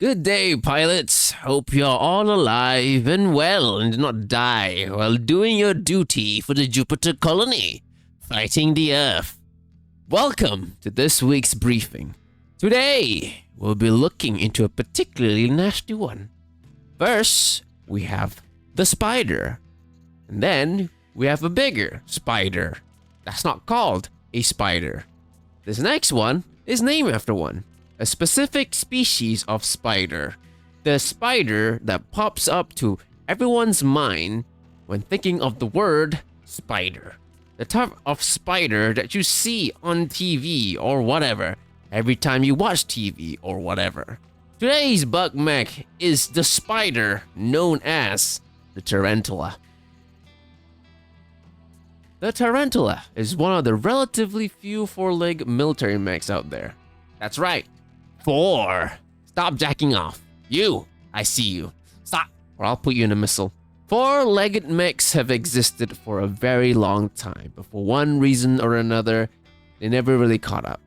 Good day, pilots. Hope you're all alive and well and did not die while doing your duty for the Jupiter colony, fighting the Earth. Welcome to this week's briefing. Today, we'll be looking into a particularly nasty one. First, we have the spider. And then, we have a bigger spider. That's not called a spider. This next one is named after one. A specific species of spider. The spider that pops up to everyone's mind when thinking of the word spider. The type of spider that you see on TV or whatever every time you watch TV or whatever. Today's bug mech is the spider known as the tarantula. The tarantula is one of the relatively few four-legged military mechs out there. That's right. 4. Stop jacking off. You, I see you. Stop, or I'll put you in a missile. Four-legged mechs have existed for a very long time, but for one reason or another, they never really caught up.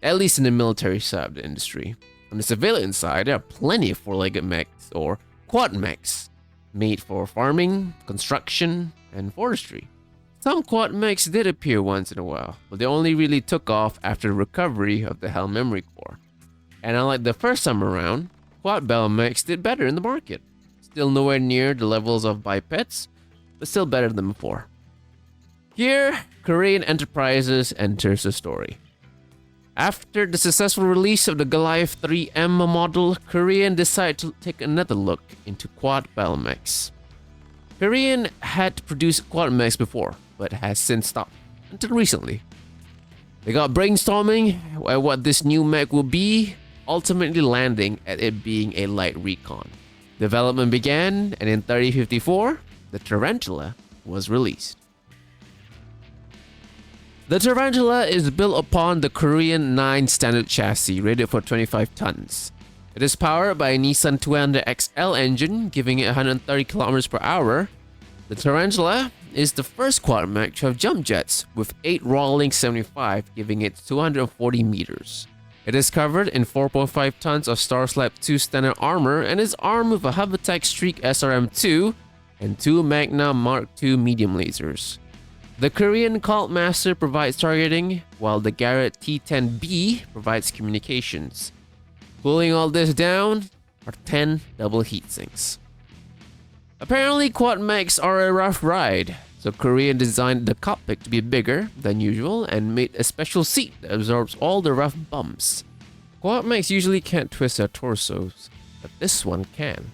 At least in the military side of the industry. On the civilian side, there are plenty of four-legged mechs, or quad mechs, made for farming, construction, and forestry. Some quad mechs did appear once in a while, but they only really took off after the recovery of the HAL memory core. And unlike the first time around, quad bell mechs did better in the market. Still nowhere near the levels of bipeds, but still better than before. Here, Korean Enterprises enters the story. After the successful release of the Goliath 3M model, Korean decided to take another look into quad bell mechs. Korean had produced quad mechs before, but has since stopped, until recently. They got brainstorming at what this new mech will be, ultimately landing at it being a light recon. Development began, and in 3054, the Tarantula was released. The Tarantula is built upon the Korean 9 standard chassis rated for 25 tons. It is powered by a Nissan 200 XL engine, giving it 130 km per hour. The Tarantula is the first quad mech to have jump jets, with 8 Rawlings 75 giving it 240 meters. It is covered in 4.5 tons of Star Slab 2 standard armor and is armed with a Battletech Streak SRM-2 and 2 Magna Mark II medium lasers. The Korean Cult Master provides targeting, while the Garrett T-10B provides communications. Cooling all this down are 10 double heatsinks. Apparently, quad mechs are a rough ride, so Korean designed the cockpit to be bigger than usual and made a special seat that absorbs all the rough bumps. Quad mechs usually can't twist their torsos, but this one can.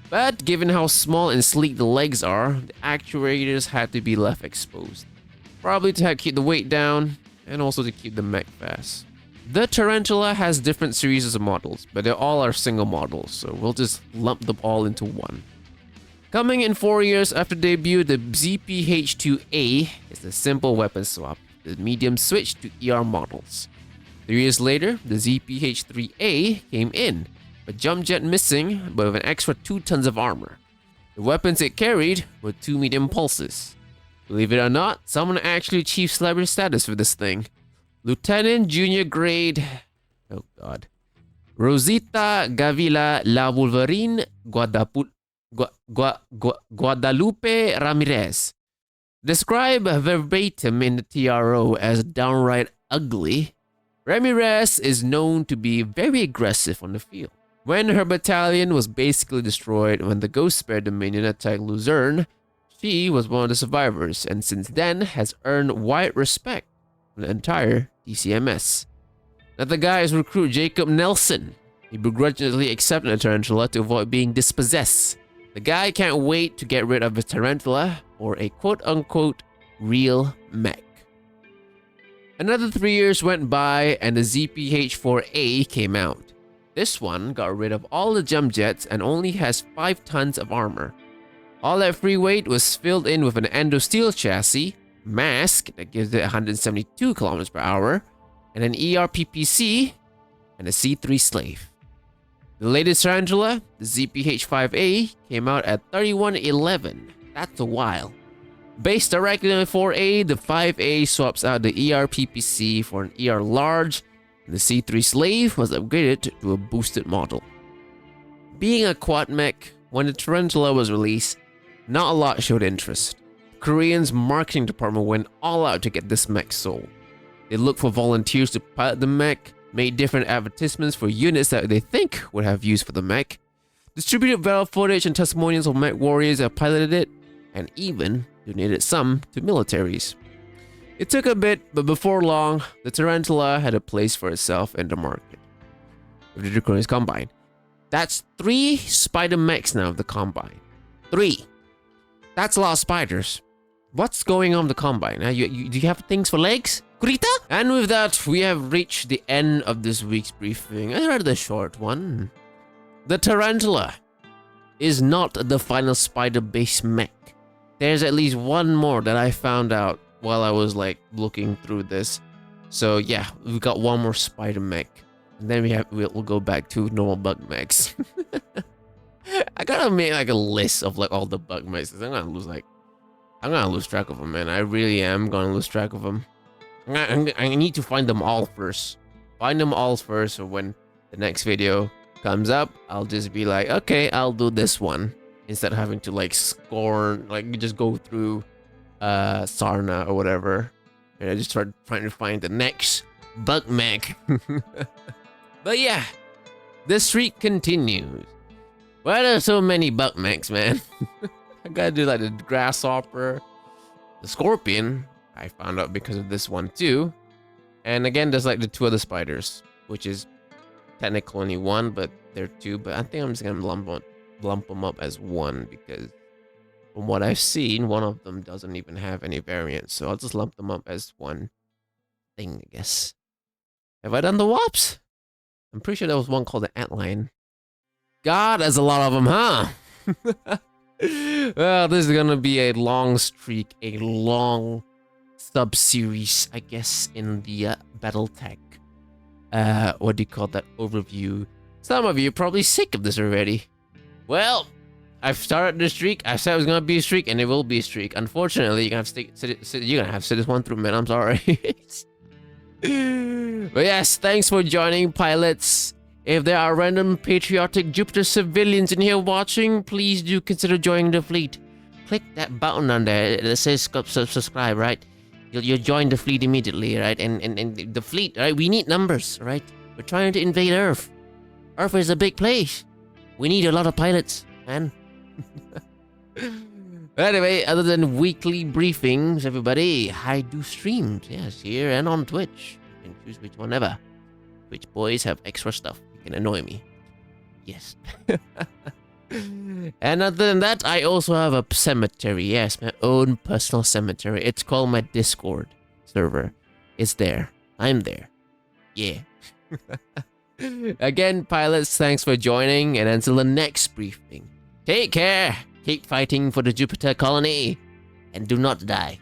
But given how small and sleek the legs are, the actuators had to be left exposed. Probably to help keep the weight down, and also to keep the mech fast. The Tarantula has different series of models, but they all are single models, so we'll just lump them all into one. Coming in 4 years after debut, the ZPH-2A is a simple weapon swap, the medium switch to ER models. 3 years later, the ZPH-3A came in, a jump jet missing, but with an extra 2 tons of armor. The weapons it carried were 2 medium pulses. Believe it or not, someone actually achieved celebrity status with this thing. Lieutenant Junior Grade... oh god. Rosita Gavila La Wolverine Guadalupe Ramirez. Described verbatim in the TRO as downright ugly, Ramirez is known to be very aggressive on the field. When her battalion was basically destroyed when the Ghost Spare Dominion attacked Luzerne, she was one of the survivors and since then has earned wide respect from the entire DCMS. Another guy is recruit Jacob Nelson. He begrudgingly accepted a tarantula to avoid being dispossessed. The guy can't wait to get rid of his tarantula or a quote-unquote real mech. Another 3 years went by and the ZPH-4A came out. This one got rid of all the jump jets and only has 5 tons of armor. All that free weight was filled in with an endo-steel chassis, mask that gives it 172 km per hour, and an ERPPC and a C3 slave. The latest tarantula, the ZPH-5A, came out at 3111. That's a while. Based directly on the 4A, the 5A swaps out the ERPPC for an ER large, and the C3 Slave was upgraded to a boosted model. Being a quad mech, when the Tarantula was released, not a lot showed interest. Korean's marketing department went all out to get this mech sold. They looked for volunteers to pilot the mech, made different advertisements for units that they think would have use for the mech, distributed battle footage and testimonials of mech warriors that piloted it, and even donated some to militaries. It took a bit, but before long, the Tarantula had a place for itself in the market. With the Draconian's Combine. That's 3 spider mechs now of the Combine. 3. That's a lot of spiders. What's going on with the Combine? Do you have things for legs? Kurita? And with that, we have reached the end of this week's briefing. I read the short one. The Tarantula is not the final spider-based mech. There's at least one more that I found out while I was like looking through this. So yeah, we got one more spider mech. And then we'll go back to normal bug mechs. I gotta make like a list of like all the bug mechs. I'm gonna lose track of them, man. I really am gonna lose track of them. I need to find them all first. Find them all first, so when the next video comes up, I'll just be like, okay, I'll do this one instead of having to like just go through Sarna or whatever, and I just start trying to find the next bug mech. But yeah, the streak continues. Why are there so many bug mechs, man? I gotta do like the grasshopper, the scorpion. I found out because of this one too. And again, there's like the 2 other spiders, which is technically only 1, but they're 2. But I think I'm just gonna lump them up as 1 because from what I've seen, one of them doesn't even have any variants. So I'll just lump them up as 1 thing, I guess. Have I done the WAPs? I'm pretty sure there was one called the Antlion. God, there's a lot of them, huh? Well, this is gonna be a long streak, a long sub-series, I guess, in the Battletech. What do you call that overview? Some of you are probably sick of this already. Well, I've started the streak. I said it was gonna be a streak, and it will be a streak. Unfortunately, you're gonna have to sit this one through, man. I'm sorry. But yes, thanks for joining, pilots. If there are random patriotic Jupiter civilians in here watching, please do consider joining the fleet. Click that button on there that says subscribe, right? You'll join the fleet immediately, right? And the fleet, right? We need numbers, right? We're trying to invade Earth. Earth is a big place. We need a lot of pilots, man. Anyway, other than weekly briefings, everybody, I do streams, yes, here and on Twitch. You can choose which one ever. Twitch boys have extra stuff. You can annoy me. Yes. And other than that, I also have a cemetery. Yes, my own personal cemetery. It's called my Discord server. It's there. I'm there. Yeah. Again, pilots, thanks for joining, and until the next briefing, take care. Keep fighting for the Jupiter colony, and do not die.